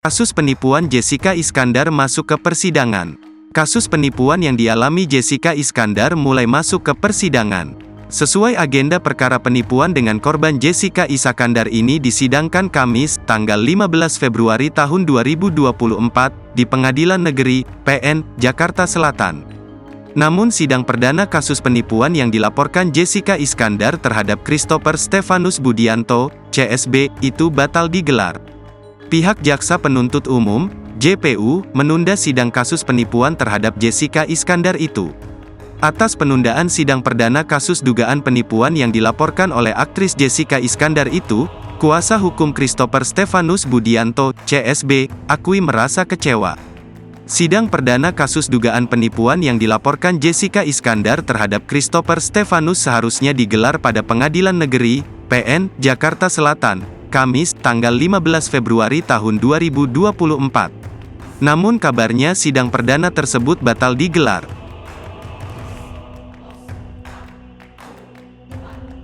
Kasus penipuan Jessica Iskandar masuk ke persidangan. Kasus penipuan yang dialami Jessica Iskandar mulai masuk ke persidangan. Sesuai agenda perkara penipuan dengan korban Jessica Iskandar ini disidangkan Kamis, tanggal 15 Februari tahun 2024, di Pengadilan Negeri, PN, Jakarta Selatan. Namun sidang perdana kasus penipuan yang dilaporkan Jessica Iskandar terhadap Christopher Stefanus Budianto, CSB, itu batal digelar. Pihak Jaksa Penuntut Umum, JPU, menunda sidang kasus penipuan terhadap Jessica Iskandar itu. Atas penundaan sidang perdana kasus dugaan penipuan yang dilaporkan oleh aktris Jessica Iskandar itu, kuasa hukum Christopher Stefanus Budianto, CSB, akui merasa kecewa. Sidang perdana kasus dugaan penipuan yang dilaporkan Jessica Iskandar terhadap Christopher Stefanus seharusnya digelar pada Pengadilan Negeri, PN, Jakarta Selatan, Kamis, tanggal 15 Februari tahun 2024. Namun kabarnya sidang perdana tersebut batal digelar.